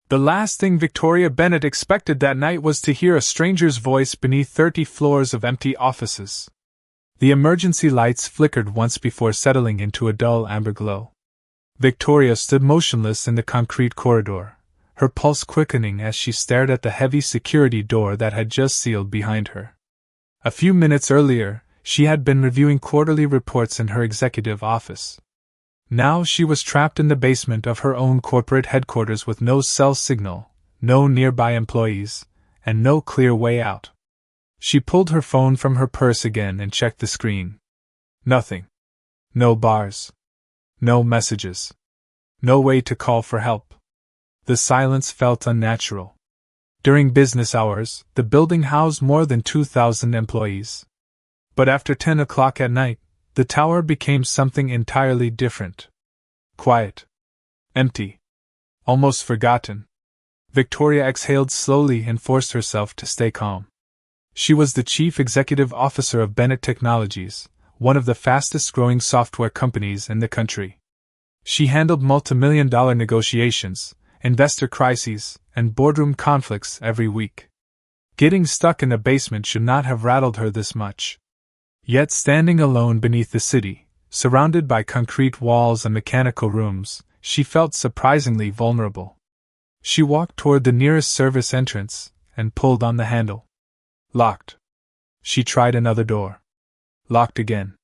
The last thing Victoria Bennett expected that night was to hear a stranger's voice beneath 30 floors of empty offices. The emergency lights flickered once before settling into a dull amber glow. Victoria stood motionless in the concrete corridor, her pulse quickening as she stared at the heavy security door that had just sealed behind her. A few minutes earlier, she had been reviewing quarterly reports in her executive office. Now she was trapped in the basement of her own corporate headquarters with no cell signal, no nearby employees, and no clear way out. She pulled her phone from her purse again and checked the screen. Nothing. No bars. No messages. No way to call for help. The silence felt unnatural. During business hours, the building housed more than 2,000 employees. But after 10 o'clock at night, the tower became something entirely different. Quiet. Empty. Almost forgotten. Victoria exhaled slowly and forced herself to stay calm. She was the chief executive officer of Bennett Technologies, one of the fastest-growing software companies in the country. She handled multi-million-dollar negotiations, investor crises, and boardroom conflicts every week. Getting stuck in a basement should not have rattled her this much. Yet standing alone beneath the city, surrounded by concrete walls and mechanical rooms, she felt surprisingly vulnerable. She walked toward the nearest service entrance and pulled on the handle. Locked. She tried another door. Locked again.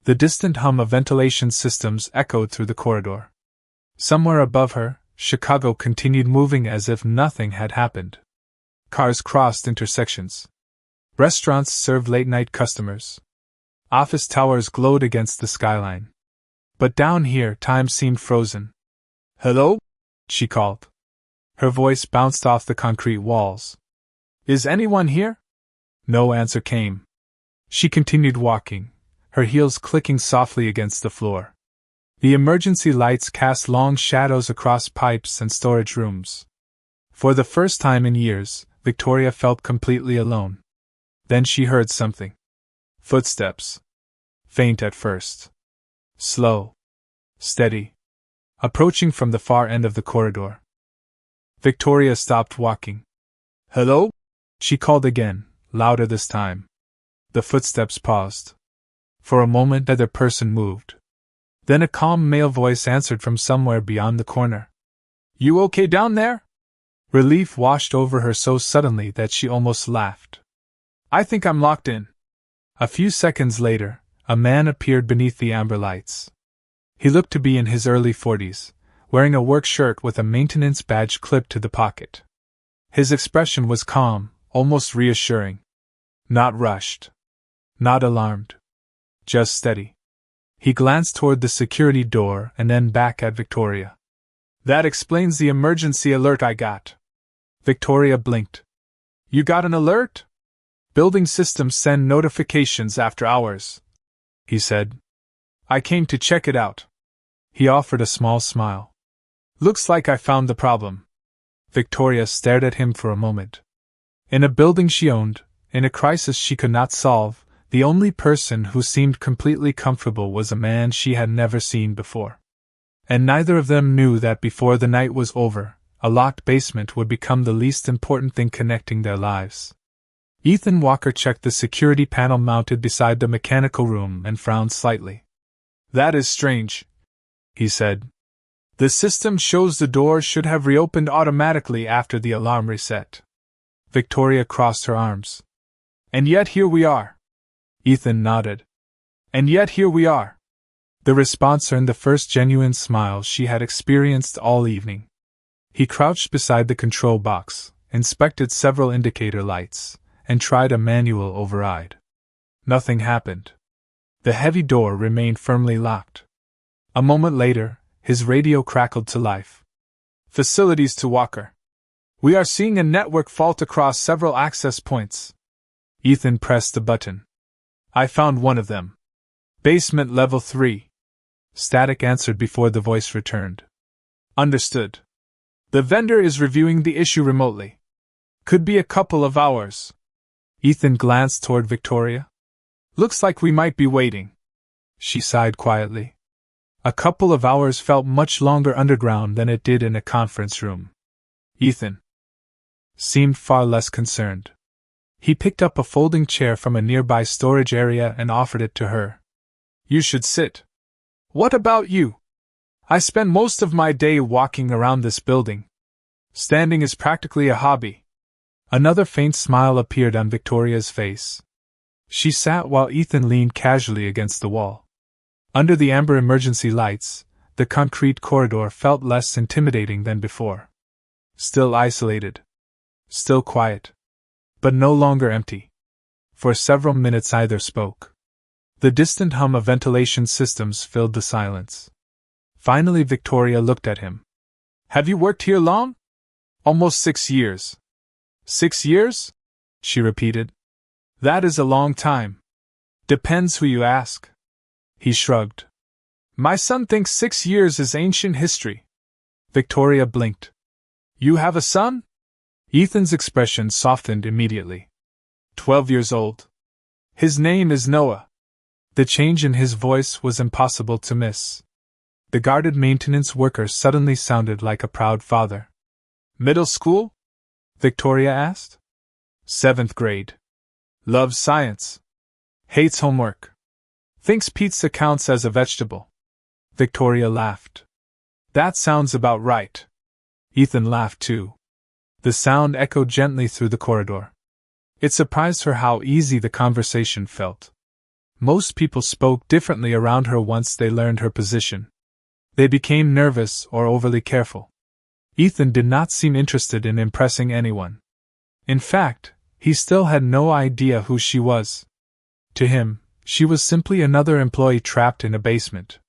The distant hum of ventilation systems echoed through the corridor. Somewhere above her, Chicago continued moving as if nothing had happened. Cars crossed intersections. Restaurants served late-night customers. Office towers glowed against the skyline. But down here, time seemed frozen. "Hello?" she called. Her voice bounced off the concrete walls. "Is anyone here?" No answer came. She continued walking, her heels clicking softly against the floor. The emergency lights cast long shadows across pipes and storage rooms. For the first time in years, Victoria felt completely alone. Then she heard something. Footsteps. Faint at first. Slow. Steady. Approaching from the far end of the corridor. Victoria stopped walking. "Hello?" she called again, louder this time. The footsteps paused. For a moment neither person moved. Then a calm male voice answered from somewhere beyond the corner. "You okay down there?" Relief washed over her so suddenly that she almost laughed. "I think I'm locked in." A few seconds later, a man appeared beneath the amber lights. He looked to be in his early 40s, wearing a work shirt with a maintenance badge clipped to the pocket. His expression was calm, almost reassuring. Not rushed. Not alarmed. Just steady. He glanced toward the security door and then back at Victoria. "That explains the emergency alert I got." Victoria blinked. "You got an alert?" "Building systems send notifications after hours," he said. "I came to check it out." He offered a small smile. "Looks like I found the problem." Victoria stared at him for a moment. In a building she owned, in a crisis she could not solve, the only person who seemed completely comfortable was a man she had never seen before. And neither of them knew that before the night was over, a locked basement would become the least important thing connecting their lives. Ethan Walker checked the security panel mounted beside the mechanical room and frowned slightly. "That is strange," he said. "The system shows the door should have reopened automatically after the alarm reset." Victoria crossed her arms. "And yet here we are." Ethan nodded. "And yet here we are." The response earned the first genuine smile she had experienced all evening. He crouched beside the control box, inspected several indicator lights, and tried a manual override. Nothing happened. The heavy door remained firmly locked. A moment later, his radio crackled to life. "Facilities to Walker. We are seeing a network fault across several access points." Ethan pressed the button. "I found one of them. Basement level 3. Static answered before the voice returned. "Understood. The vendor is reviewing the issue remotely. Could be a couple of hours." Ethan glanced toward Victoria. "Looks like we might be waiting." She sighed quietly. A couple of hours felt much longer underground than it did in a conference room. Ethan seemed far less concerned. He picked up a folding chair from a nearby storage area and offered it to her. You should sit. What about you? I spend most of my day walking around this building. Standing is practically a hobby. Another faint smile appeared on Victoria's face. She sat while Ethan leaned casually against the wall. Under the amber emergency lights, the concrete corridor felt less intimidating than before. Still isolated. Still quiet. But no longer empty. For several minutes neither spoke. The distant hum of ventilation systems filled the silence. Finally Victoria looked at him. Have you worked here long? Almost 6 years. 6 years? She repeated. That is a long time. Depends who you ask. He shrugged. My son thinks 6 years is ancient history. Victoria blinked. You have a son? Ethan's expression softened immediately. 12 years old. His name is Noah. The change in his voice was impossible to miss. The guarded maintenance worker suddenly sounded like a proud father. Middle school? Victoria asked. 7th grade. Loves science. Hates homework. Thinks pizza counts as a vegetable. Victoria laughed. That sounds about right. Ethan laughed too. The sound echoed gently through the corridor. It surprised her how easy the conversation felt. Most people spoke differently around her once they learned her position. They became nervous or overly careful. Ethan did not seem interested in impressing anyone. In fact, he still had no idea who she was. To him, she was simply another employee trapped in a basement.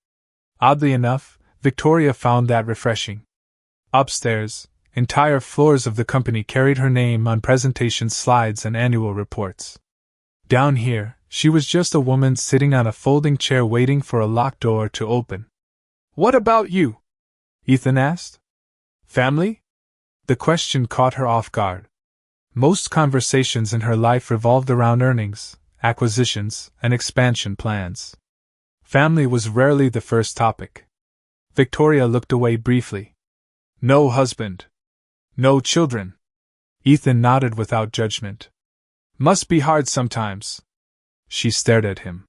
Oddly enough, Victoria found that refreshing. Upstairs, entire floors of the company carried her name on presentation slides and annual reports. Down here, she was just a woman sitting on a folding chair waiting for a locked door to open. What about you? Ethan asked. Family? The question caught her off guard. Most conversations in her life revolved around earnings, acquisitions, and expansion plans. Family was rarely the first topic. Victoria looked away briefly. No husband. No children. Ethan nodded without judgment. Must be hard sometimes. She stared at him.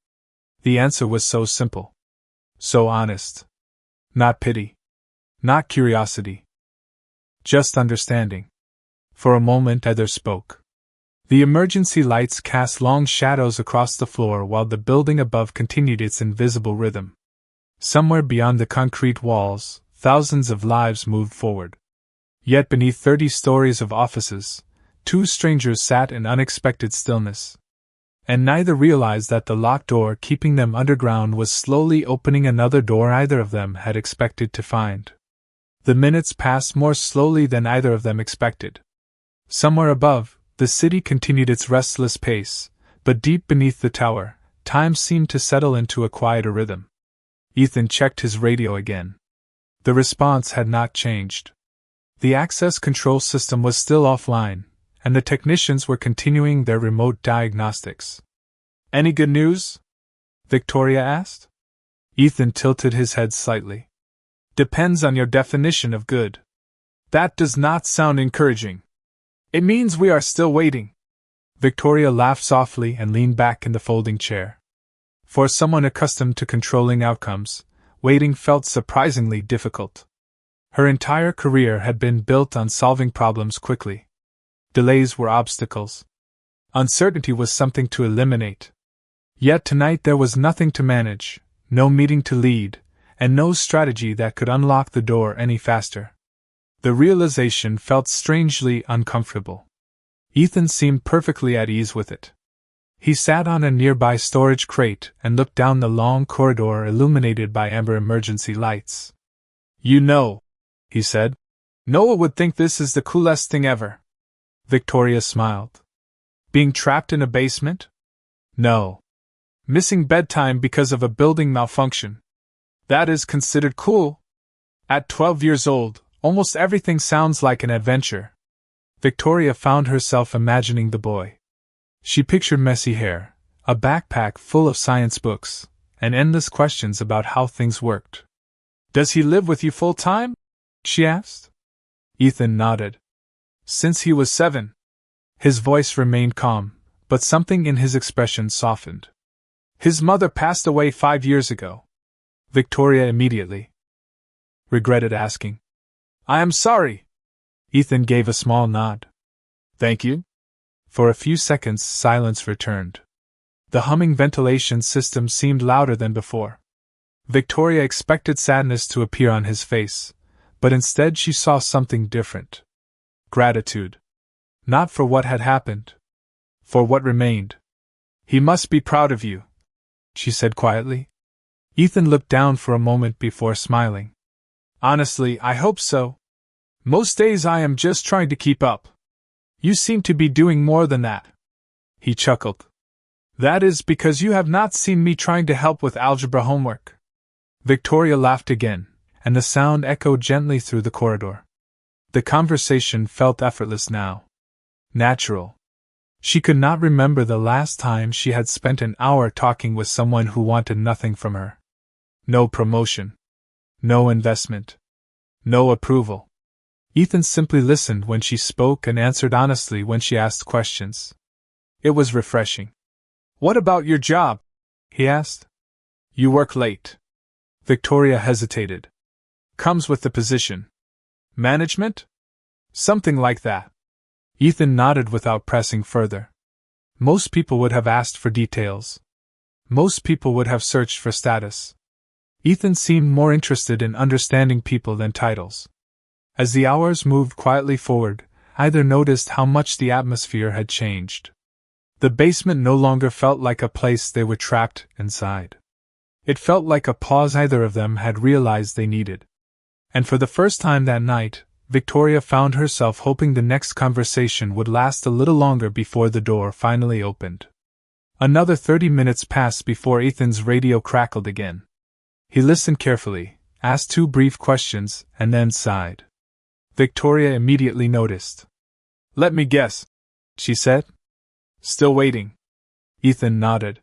The answer was so simple. So honest. Not pity. Not curiosity. Just understanding. For a moment neither spoke. The emergency lights cast long shadows across the floor while the building above continued its invisible rhythm. Somewhere beyond the concrete walls, thousands of lives moved forward. Yet beneath 30 stories of offices, 2 strangers sat in unexpected stillness. And neither realized that the locked door keeping them underground was slowly opening another door either of them had expected to find. The minutes passed more slowly than either of them expected. Somewhere above, the city continued its restless pace, but deep beneath the tower, time seemed to settle into a quieter rhythm. Ethan checked his radio again. The response had not changed. The access control system was still offline, and the technicians were continuing their remote diagnostics. Any good news? Victoria asked. Ethan tilted his head slightly. Depends on your definition of good. That does not sound encouraging. It means we are still waiting. Victoria laughed softly and leaned back in the folding chair. For someone accustomed to controlling outcomes, waiting felt surprisingly difficult. Her entire career had been built on solving problems quickly. Delays were obstacles. Uncertainty was something to eliminate. Yet tonight there was nothing to manage, no meeting to lead, and no strategy that could unlock the door any faster. The realization felt strangely uncomfortable. Ethan seemed perfectly at ease with it. He sat on a nearby storage crate and looked down the long corridor illuminated by amber emergency lights. You know, he said, Noah would think this is the coolest thing ever. Victoria smiled. Being trapped in a basement? No. Missing bedtime because of a building malfunction. That is considered cool. At 12 years old, almost everything sounds like an adventure. Victoria found herself imagining the boy. She pictured messy hair, a backpack full of science books, and endless questions about how things worked. Does he live with you full time? She asked. Ethan nodded. Since he was 7. His voice remained calm, but something in his expression softened. His mother passed away 5 years ago. Victoria immediately regretted asking. I am sorry. Ethan gave a small nod. Thank you. For a few seconds, silence returned. The humming ventilation system seemed louder than before. Victoria expected sadness to appear on his face, but instead she saw something different. Gratitude. Not for what had happened. For what remained. He must be proud of you, she said quietly. Ethan looked down for a moment before smiling. Honestly, I hope so. Most days I am just trying to keep up. You seem to be doing more than that. He chuckled. That is because you have not seen me trying to help with algebra homework. Victoria laughed again, and the sound echoed gently through the corridor. The conversation felt effortless now. Natural. She could not remember the last time she had spent an hour talking with someone who wanted nothing from her. No promotion. No investment. No approval. Ethan simply listened when she spoke and answered honestly when she asked questions. It was refreshing. What about your job? He asked. You work late. Victoria hesitated. Comes with the position. Management? Something like that. Ethan nodded without pressing further. Most people would have asked for details. Most people would have searched for status. Ethan seemed more interested in understanding people than titles. As the hours moved quietly forward, either noticed how much the atmosphere had changed. The basement no longer felt like a place they were trapped inside. It felt like a pause either of them had realized they needed. And for the first time that night, Victoria found herself hoping the next conversation would last a little longer before the door finally opened. Another 30 minutes passed before Ethan's radio crackled again. He listened carefully, asked 2 brief questions, and then sighed. Victoria immediately noticed. Let me guess, she said. Still waiting. Ethan nodded.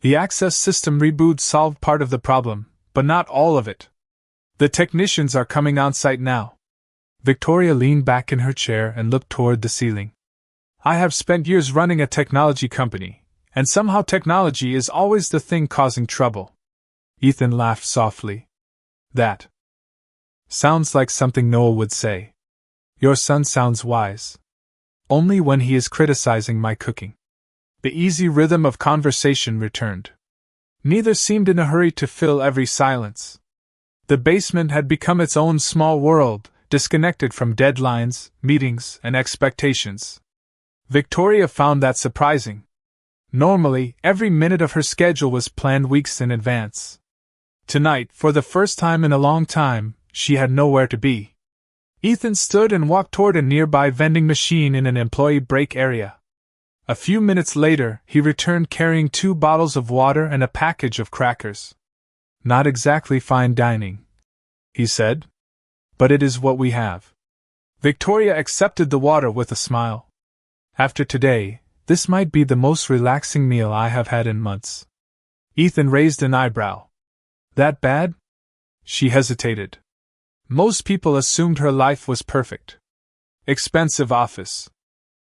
The access system reboot solved part of the problem, but not all of it. The technicians are coming on site now. Victoria leaned back in her chair and looked toward the ceiling. I have spent years running a technology company, and somehow technology is always the thing causing trouble. Ethan laughed softly. That sounds like something Noah would say. Your son sounds wise. Only when he is criticizing my cooking. The easy rhythm of conversation returned. Neither seemed in a hurry to fill every silence. The basement had become its own small world, disconnected from deadlines, meetings, and expectations. Victoria found that surprising. Normally, every minute of her schedule was planned weeks in advance. Tonight, for the first time in a long time, she had nowhere to be. Ethan stood and walked toward a nearby vending machine in an employee break area. A few minutes later, he returned carrying 2 bottles of water and a package of crackers. Not exactly fine dining, he said. But it is what we have. Victoria accepted the water with a smile. After today, this might be the most relaxing meal I have had in months. Ethan raised an eyebrow. That bad? She hesitated. Most people assumed her life was perfect. Expensive office.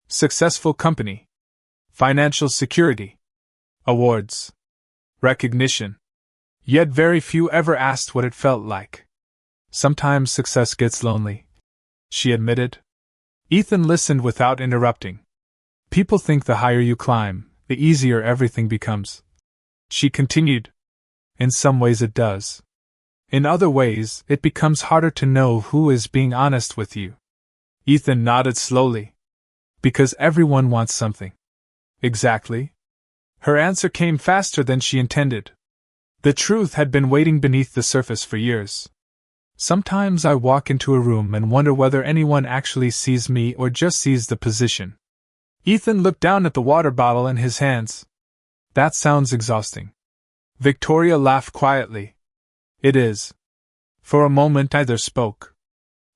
Successful company. Financial security. Awards. Recognition. Yet very few ever asked what it felt like. Sometimes success gets lonely, she admitted. Ethan listened without interrupting. People think the higher you climb, the easier everything becomes. She continued. In some ways it does. In other ways, it becomes harder to know who is being honest with you. Ethan nodded slowly. Because everyone wants something. Exactly. Her answer came faster than she intended. The truth had been waiting beneath the surface for years. Sometimes I walk into a room and wonder whether anyone actually sees me or just sees the position. Ethan looked down at the water bottle in his hands. That sounds exhausting. Victoria laughed quietly. It is. For a moment neither spoke.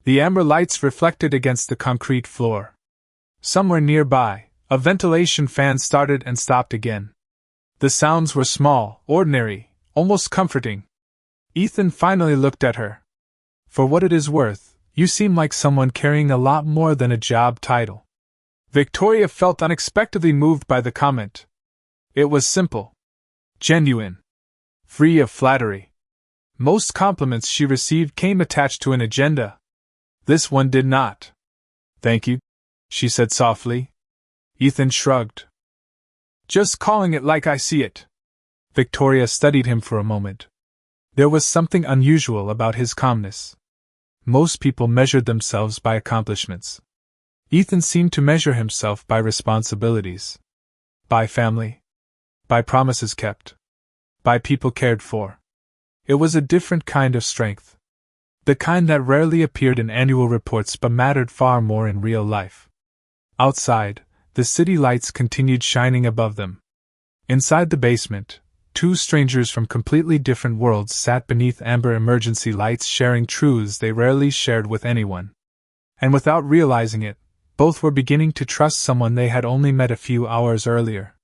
The amber lights reflected against the concrete floor. Somewhere nearby, a ventilation fan started and stopped again. The sounds were small, ordinary, almost comforting. Ethan finally looked at her. For what it is worth, You seem like someone carrying a lot more than a job title. Victoria felt unexpectedly moved by the comment. It was simple, genuine, free of flattery. Most compliments she received came attached to an agenda. This one did not. Thank you, she said softly. Ethan shrugged. Just calling it like I see it. Victoria studied him for a moment. There was something unusual about his calmness. Most people measured themselves by accomplishments. Ethan seemed to measure himself by responsibilities. By family. By promises kept. By people cared for. It was a different kind of strength. The kind that rarely appeared in annual reports but mattered far more in real life. Outside, the city lights continued shining above them. Inside the basement, two strangers from completely different worlds sat beneath amber emergency lights sharing truths they rarely shared with anyone. And without realizing it, both were beginning to trust someone they had only met a few hours earlier.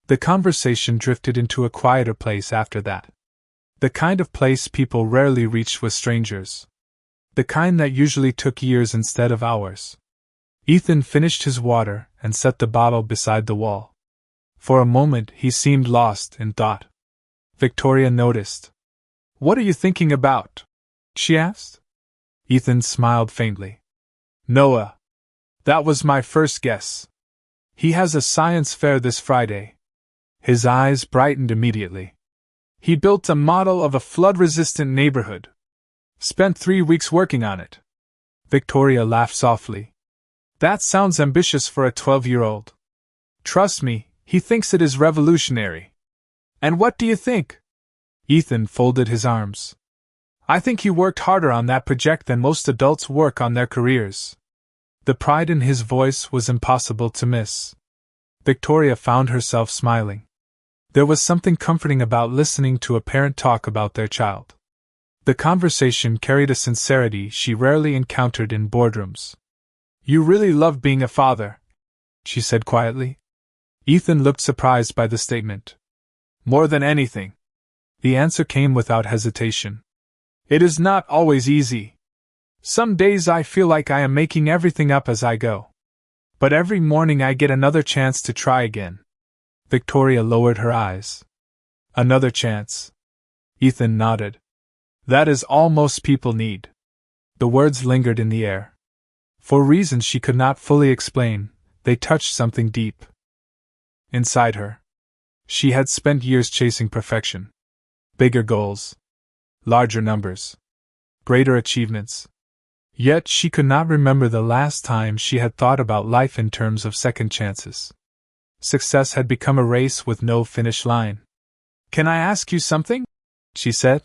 The conversation drifted into a quieter place after that. The kind of place people rarely reached with strangers. The kind that usually took years instead of hours. Ethan finished his water and set the bottle beside the wall. For a moment he seemed lost in thought. Victoria noticed. What are you thinking about? She asked. Ethan smiled faintly. Noah. That was my first guess. He has a science fair this Friday. His eyes brightened immediately. He built a model of a flood-resistant neighborhood. Spent 3 weeks working on it. Victoria laughed softly. That sounds ambitious for a 12-year-old. Trust me, he thinks it is revolutionary. And what do you think? Ethan folded his arms. I think he worked harder on that project than most adults work on their careers. The pride in his voice was impossible to miss. Victoria found herself smiling. There was something comforting about listening to a parent talk about their child. The conversation carried a sincerity she rarely encountered in boardrooms. You really love being a father, she said quietly. Ethan looked surprised by the statement. More than anything. The answer came without hesitation. It is not always easy. Some days I feel like I am making everything up as I go. But every morning I get another chance to try again. Victoria lowered her eyes. Another chance. Ethan nodded. That is all most people need. The words lingered in the air. For reasons she could not fully explain, they touched something deep. Inside her. She had spent years chasing perfection. Bigger goals. Larger numbers. Greater achievements. Yet she could not remember the last time she had thought about life in terms of second chances. Success had become a race with no finish line. Can I ask you something? She said.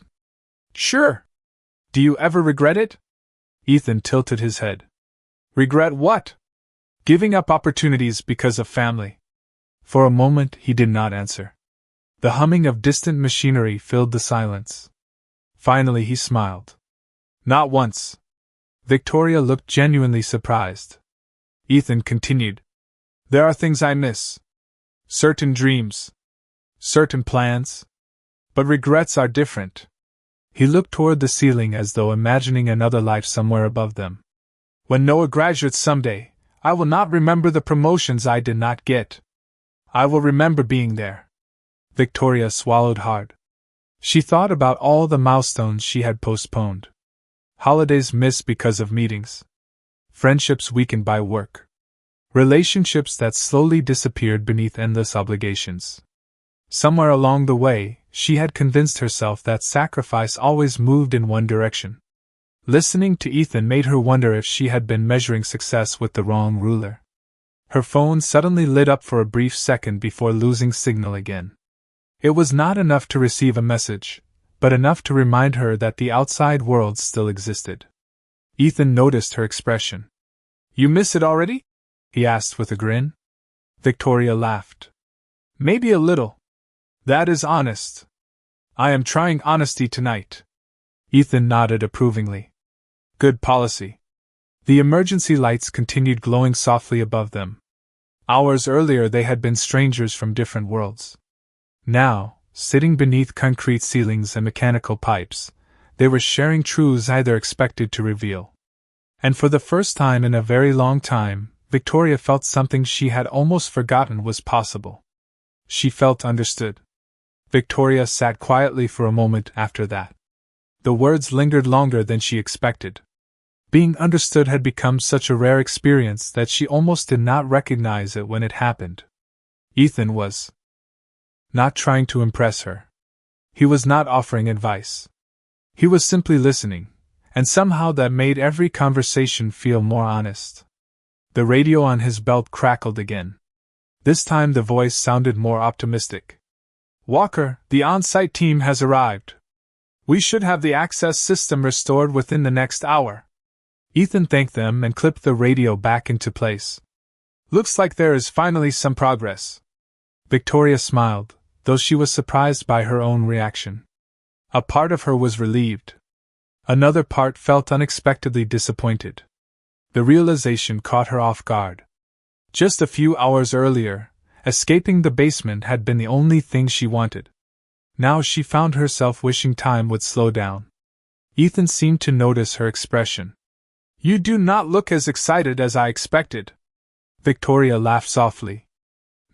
Sure. Do you ever regret it? Ethan tilted his head. Regret what? Giving up opportunities because of family. For a moment he did not answer. The humming of distant machinery filled the silence. Finally he smiled. Not once. Victoria looked genuinely surprised. Ethan continued. There are things I miss. Certain dreams. Certain plans. But regrets are different. He looked toward the ceiling as though imagining another life somewhere above them. When Noah graduates someday, I will not remember the promotions I did not get. I will remember being there. Victoria swallowed hard. She thought about all the milestones she had postponed. Holidays missed because of meetings. Friendships weakened by work. Relationships that slowly disappeared beneath endless obligations. Somewhere along the way, she had convinced herself that sacrifice always moved in one direction. Listening to Ethan made her wonder if she had been measuring success with the wrong ruler. Her phone suddenly lit up for a brief second before losing signal again. It was not enough to receive a message, but enough to remind her that the outside world still existed. Ethan noticed her expression. You miss it already? He asked with a grin. Victoria laughed. Maybe a little. That is honest. I am trying honesty tonight. Ethan nodded approvingly. Good policy. The emergency lights continued glowing softly above them. Hours earlier they had been strangers from different worlds. Now, sitting beneath concrete ceilings and mechanical pipes, they were sharing truths either expected to reveal. And for the first time in a very long time, Victoria felt something she had almost forgotten was possible. She felt understood. Victoria sat quietly for a moment after that. The words lingered longer than she expected. Being understood had become such a rare experience that she almost did not recognize it when it happened. Ethan was not trying to impress her. He was not offering advice. He was simply listening, and somehow that made every conversation feel more honest. The radio on his belt crackled again. This time the voice sounded more optimistic. "Walker, the on-site team has arrived. We should have the access system restored within the next hour." Ethan thanked them and clipped the radio back into place. "Looks like there is finally some progress." Victoria smiled, though she was surprised by her own reaction. A part of her was relieved. Another part felt unexpectedly disappointed. The realization caught her off guard. Just a few hours earlier, escaping the basement had been the only thing she wanted. Now she found herself wishing time would slow down. Ethan seemed to notice her expression. "You do not look as excited as I expected." Victoria laughed softly.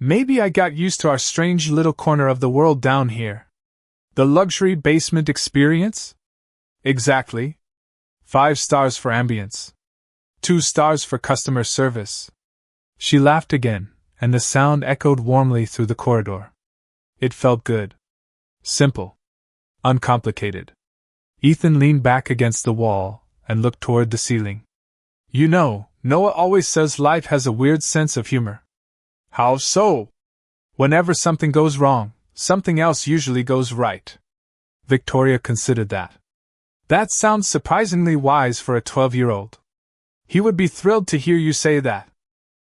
"Maybe I got used to our strange little corner of the world down here. The luxury basement experience?" "Exactly. 5 stars for ambience. 2 stars for customer service." She laughed again, and the sound echoed warmly through the corridor. It felt good. Simple. Uncomplicated. Ethan leaned back against the wall and looked toward the ceiling. "You know, Noah always says life has a weird sense of humor." "How so?" "Whenever something goes wrong, something else usually goes right." Victoria considered that. "That sounds surprisingly wise for a 12-year-old. He would be thrilled to hear you say that."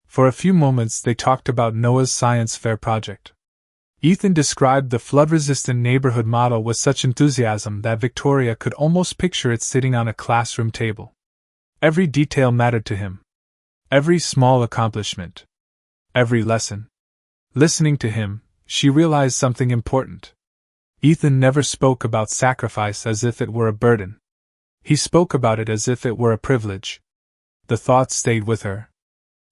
For a few moments they talked about Noah's science fair project. Ethan described the flood-resistant neighborhood model with such enthusiasm that Victoria could almost picture it sitting on a classroom table. Every detail mattered to him. Every small accomplishment. Every lesson. Listening to him, she realized something important. Ethan never spoke about sacrifice as if it were a burden. He spoke about it as if it were a privilege. The thought stayed with her.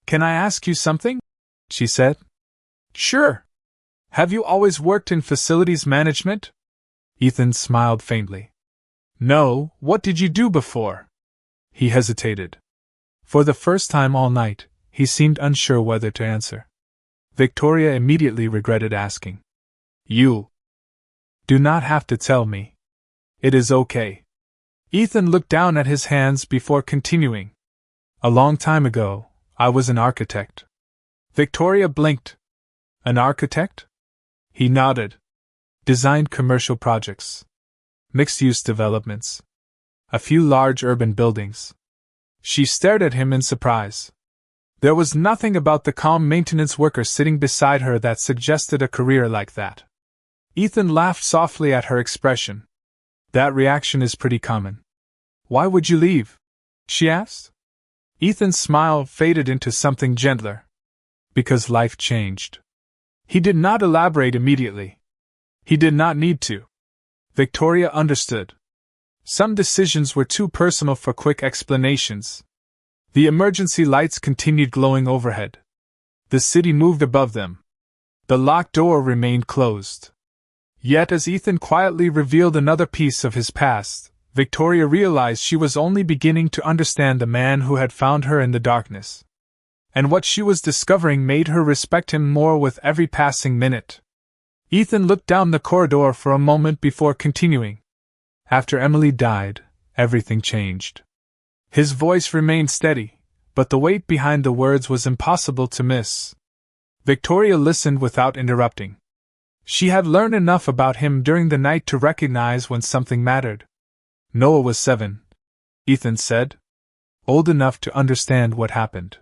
"Can I ask you something?" she said. "Sure. Have you always worked in facilities management?" Ethan smiled faintly. "No, what did you do before?" He hesitated. For the first time all night, he seemed unsure whether to answer. Victoria immediately regretted asking. "You do not have to tell me. It is okay." Ethan looked down at his hands before continuing. "A long time ago, I was an architect." Victoria blinked. "An architect?" He nodded. "Designed commercial projects. Mixed-use developments. A few large urban buildings." She stared at him in surprise. There was nothing about the calm maintenance worker sitting beside her that suggested a career like that. Ethan laughed softly at her expression. "That reaction is pretty common." "Why would you leave?" she asked. Ethan's smile faded into something gentler. "Because life changed." He did not elaborate immediately. He did not need to. Victoria understood. Some decisions were too personal for quick explanations. The emergency lights continued glowing overhead. The city moved above them. The locked door remained closed. Yet as Ethan quietly revealed another piece of his past, Victoria realized she was only beginning to understand the man who had found her in the darkness. And what she was discovering made her respect him more with every passing minute. Ethan looked down the corridor for a moment before continuing. "After Emily died, everything changed." His voice remained steady, but the weight behind the words was impossible to miss. Victoria listened without interrupting. She had learned enough about him during the night to recognize when something mattered. "Noah was 7, Ethan said. Old enough to understand what happened.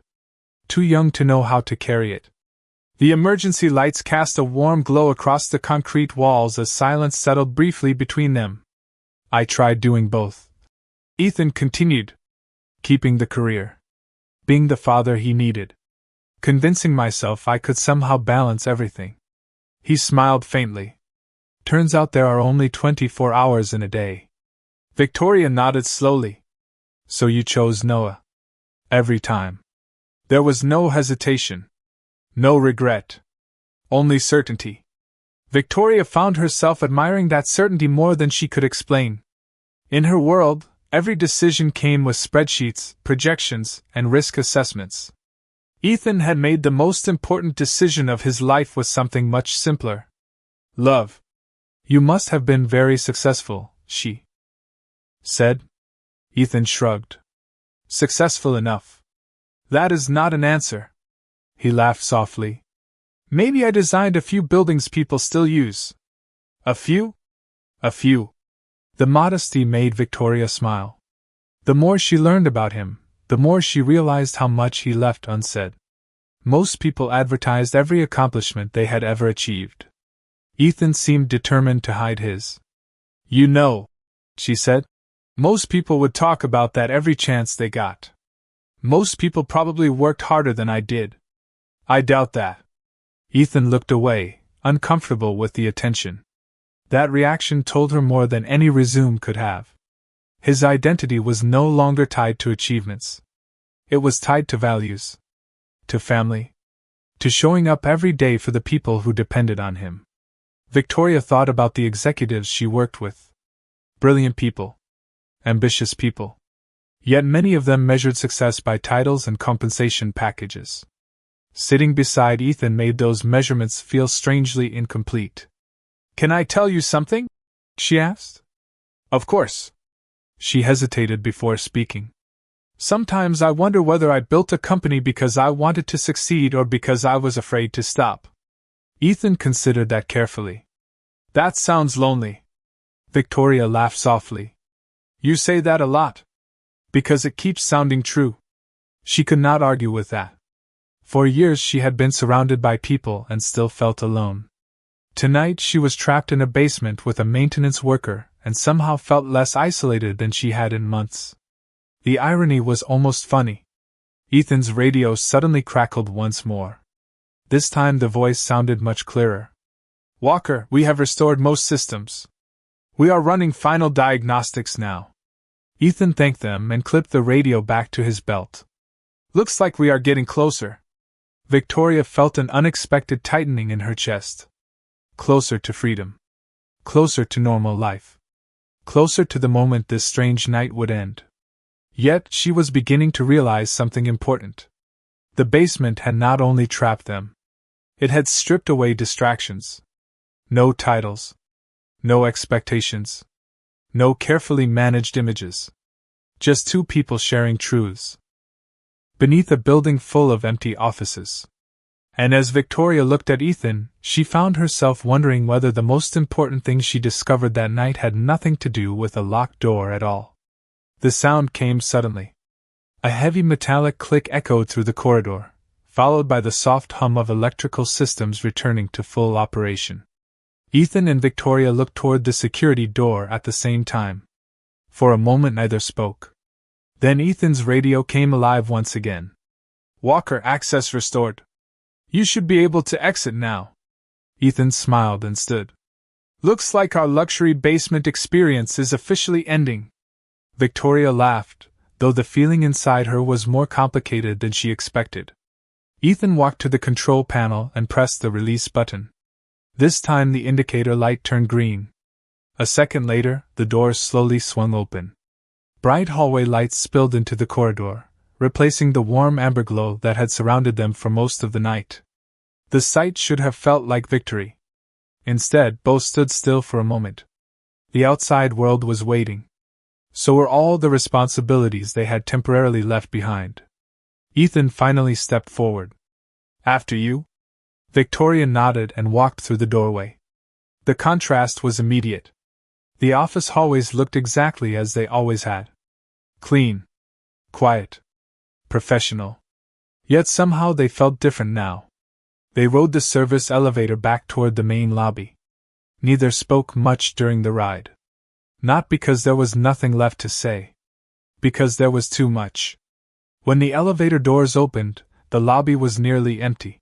Too young to know how to carry it." The emergency lights cast a warm glow across the concrete walls as silence settled briefly between them. "I tried doing both," Ethan continued. "Keeping the career. Being the father he needed. Convincing myself I could somehow balance everything." He smiled faintly. "Turns out there are only 24 hours in a day." Victoria nodded slowly. "So you chose Noah?" Every time. There was no hesitation. No regret. Only certainty. Victoria found herself admiring that certainty more than she could explain. In her world, every decision came with spreadsheets, projections, and risk assessments. Ethan had made the most important decision of his life with something much simpler. Love. You must have been very successful, she said. Ethan shrugged. Successful enough. That is not an answer. He laughed softly. Maybe I designed a few buildings people still use. A few? A few. The modesty made Victoria smile. The more she learned about him, the more she realized how much he left unsaid. Most people advertised every accomplishment they had ever achieved. Ethan seemed determined to hide his. You know, she said, most people would talk about that every chance they got. Most people probably worked harder than I did. I doubt that. Ethan looked away, uncomfortable with the attention. That reaction told her more than any resume could have. His identity was no longer tied to achievements. It was tied to values. To family. To showing up every day for the people who depended on him. Victoria thought about the executives she worked with. Brilliant people. Ambitious people. Yet many of them measured success by titles and compensation packages. Sitting beside Ethan made those measurements feel strangely incomplete. Can I tell you something? She asked. Of course. She hesitated before speaking. Sometimes I wonder whether I built a company because I wanted to succeed or because I was afraid to stop. Ethan considered that carefully. That sounds lonely. Victoria laughed softly. You say that a lot. Because it keeps sounding true. She could not argue with that. For years she had been surrounded by people and still felt alone. Tonight she was trapped in a basement with a maintenance worker and somehow felt less isolated than she had in months. The irony was almost funny. Ethan's radio suddenly crackled once more. This time the voice sounded much clearer. Walker, we have restored most systems. We are running final diagnostics now. Ethan thanked them and clipped the radio back to his belt. Looks like we are getting closer. Victoria felt an unexpected tightening in her chest. Closer to freedom. Closer to normal life. Closer to the moment this strange night would end. Yet she was beginning to realize something important. The basement had not only trapped them. It had stripped away distractions. No titles. No expectations. No carefully managed images. Just two people sharing truths. Beneath a building full of empty offices. And as Victoria looked at Ethan, she found herself wondering whether the most important thing she discovered that night had nothing to do with a locked door at all. The sound came suddenly. A heavy metallic click echoed through the corridor, followed by the soft hum of electrical systems returning to full operation. Ethan and Victoria looked toward the security door at the same time. For a moment neither spoke. Then Ethan's radio came alive once again. Walker, access restored. You should be able to exit now. Ethan smiled and stood. Looks like our luxury basement experience is officially ending. Victoria laughed, though the feeling inside her was more complicated than she expected. Ethan walked to the control panel and pressed the release button. This time the indicator light turned green. A second later, the doors slowly swung open. Bright hallway lights spilled into the corridor, replacing the warm amber glow that had surrounded them for most of the night. The sight should have felt like victory. Instead, both stood still for a moment. The outside world was waiting. So were all the responsibilities they had temporarily left behind. Ethan finally stepped forward. After you? Victoria nodded and walked through the doorway. The contrast was immediate. The office hallways looked exactly as they always had. Clean. Quiet. Professional. Yet somehow they felt different now. They rode the service elevator back toward the main lobby. Neither spoke much during the ride. Not because there was nothing left to say. Because there was too much. When the elevator doors opened, the lobby was nearly empty.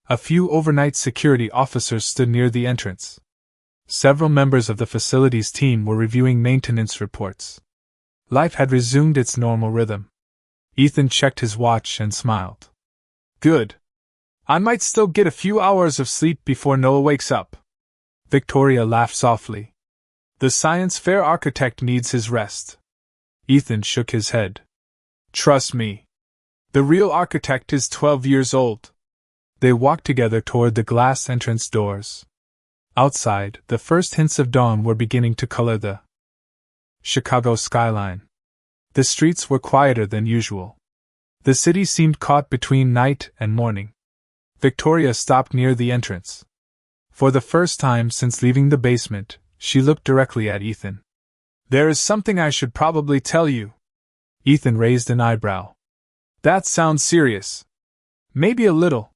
A few overnight security officers stood near the entrance. Several members of the facilities team were reviewing maintenance reports. Life had resumed its normal rhythm. Ethan checked his watch and smiled. Good. I might still get a few hours of sleep before Noah wakes up. Victoria laughed softly. The science fair architect needs his rest. Ethan shook his head. Trust me. The real architect is 12 years old. They walked together toward the glass entrance doors. Outside, the first hints of dawn were beginning to color the Chicago skyline. The streets were quieter than usual. The city seemed caught between night and morning. Victoria stopped near the entrance. For the first time since leaving the basement, she looked directly at Ethan. There is something I should probably tell you. Ethan raised an eyebrow. That sounds serious. Maybe a little.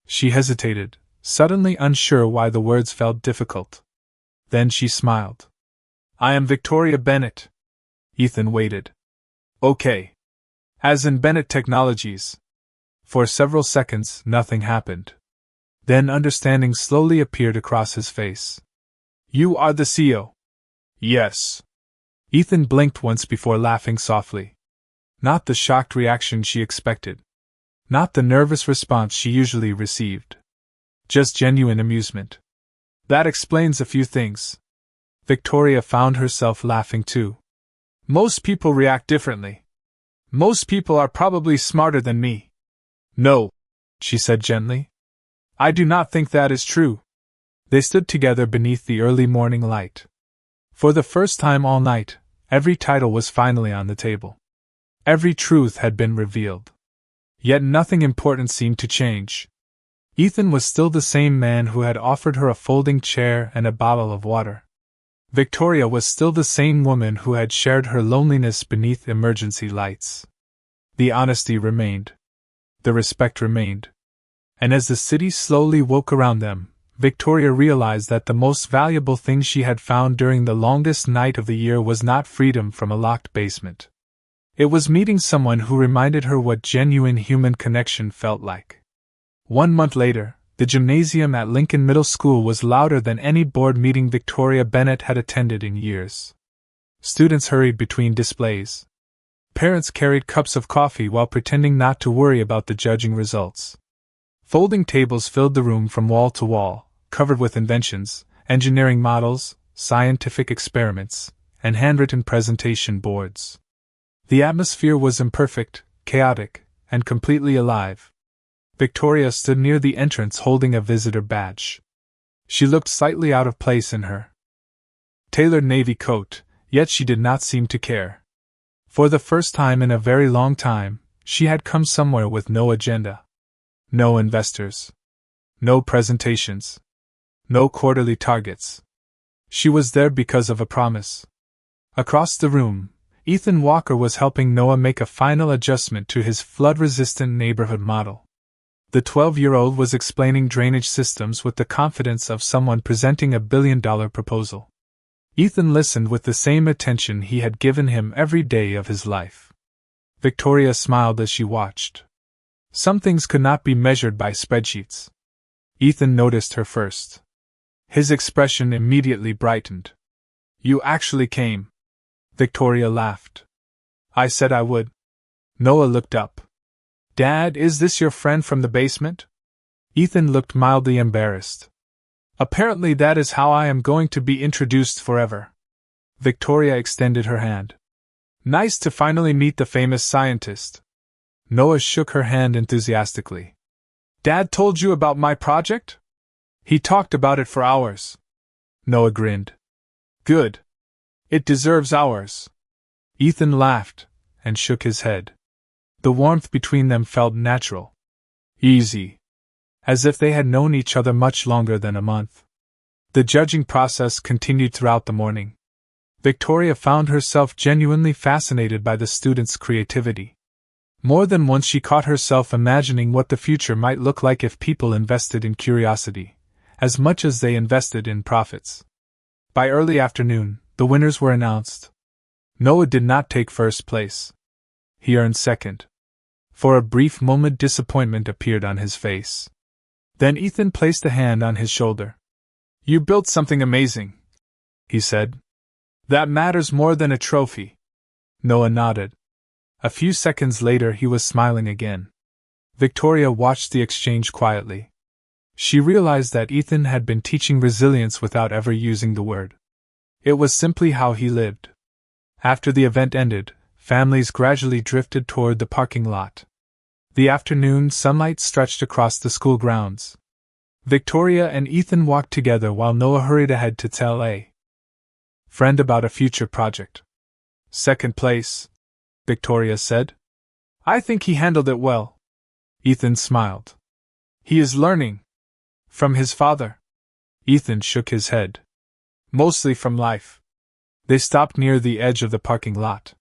She hesitated, suddenly unsure why the words felt difficult. Then she smiled. I am Victoria Bennett. Ethan waited. Okay. As in Bennett Technologies. For several seconds, nothing happened. Then understanding slowly appeared across his face. You are the CEO? Yes. Ethan blinked once before laughing softly. Not the shocked reaction she expected. Not the nervous response she usually received. Just genuine amusement. That explains a few things. Victoria found herself laughing too. Most people react differently. Most people are probably smarter than me. No, she said gently. I do not think that is true. They stood together beneath the early morning light. For the first time all night, every title was finally on the table. Every truth had been revealed. Yet nothing important seemed to change. Ethan was still the same man who had offered her a folding chair and a bottle of water. Victoria was still the same woman who had shared her loneliness beneath emergency lights. The honesty remained. The respect remained. And as the city slowly woke around them, Victoria realized that the most valuable thing she had found during the longest night of the year was not freedom from a locked basement. It was meeting someone who reminded her what genuine human connection felt like. 1 month later, the gymnasium at Lincoln Middle School was louder than any board meeting Victoria Bennett had attended in years. Students hurried between displays. Parents carried cups of coffee while pretending not to worry about the judging results. Folding tables filled the room from wall to wall, covered with inventions, engineering models, scientific experiments, and handwritten presentation boards. The atmosphere was imperfect, chaotic, and completely alive. Victoria stood near the entrance holding a visitor badge. She looked slightly out of place in her tailored navy coat, yet she did not seem to care. For the first time in a very long time, she had come somewhere with no agenda. No investors. No presentations. No quarterly targets. She was there because of a promise. Across the room, Ethan Walker was helping Noah make a final adjustment to his flood-resistant neighborhood model. The 12-year-old was explaining drainage systems with the confidence of someone presenting a billion-dollar proposal. Ethan listened with the same attention he had given him every day of his life. Victoria smiled as she watched. Some things could not be measured by spreadsheets. Ethan noticed her first. His expression immediately brightened. You actually came. Victoria laughed. I said I would. Noah looked up. Dad, is this your friend from the basement? Ethan looked mildly embarrassed. Apparently that is how I am going to be introduced forever. Victoria extended her hand. Nice to finally meet the famous scientist. Noah shook her hand enthusiastically. Dad told you about my project? He talked about it for hours. Noah grinned. Good. It deserves hours. Ethan laughed and shook his head. The warmth between them felt natural. Easy. As if they had known each other much longer than a month. The judging process continued throughout the morning. Victoria found herself genuinely fascinated by the students' creativity. More than once she caught herself imagining what the future might look like if people invested in curiosity, as much as they invested in profits. By early afternoon, the winners were announced. Noah did not take first place. He earned second. For a brief moment disappointment appeared on his face. Then Ethan placed a hand on his shoulder. You built something amazing, he said. That matters more than a trophy. Noah nodded. A few seconds later he was smiling again. Victoria watched the exchange quietly. She realized that Ethan had been teaching resilience without ever using the word. It was simply how he lived. After the event ended, families gradually drifted toward the parking lot. The afternoon sunlight stretched across the school grounds. Victoria and Ethan walked together while Noah hurried ahead to tell a friend about a future project. "Second place," Victoria said. "I think he handled it well." Ethan smiled. "He is learning." "From his father?" Ethan shook his head. "Mostly from life." They stopped near the edge of the parking lot.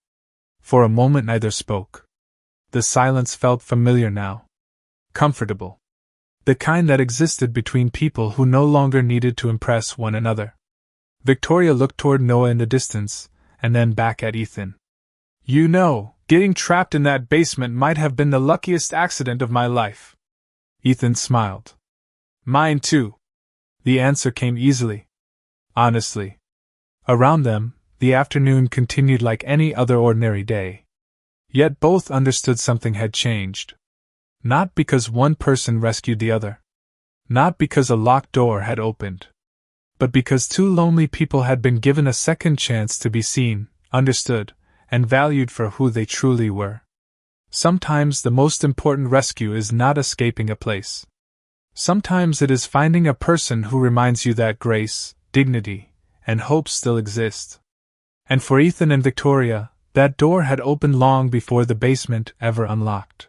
For a moment neither spoke. The silence felt familiar now. Comfortable. The kind that existed between people who no longer needed to impress one another. Victoria looked toward Noah in the distance, and then back at Ethan. "You know, getting trapped in that basement might have been the luckiest accident of my life." Ethan smiled. "Mine too." The answer came easily. Honestly. Around them, the afternoon continued like any other ordinary day. Yet both understood something had changed. Not because one person rescued the other. Not because a locked door had opened. But because two lonely people had been given a second chance to be seen, understood, and valued for who they truly were. Sometimes the most important rescue is not escaping a place. Sometimes it is finding a person who reminds you that grace, dignity, and hope still exist. And for Ethan and Victoria, that door had opened long before the basement ever unlocked.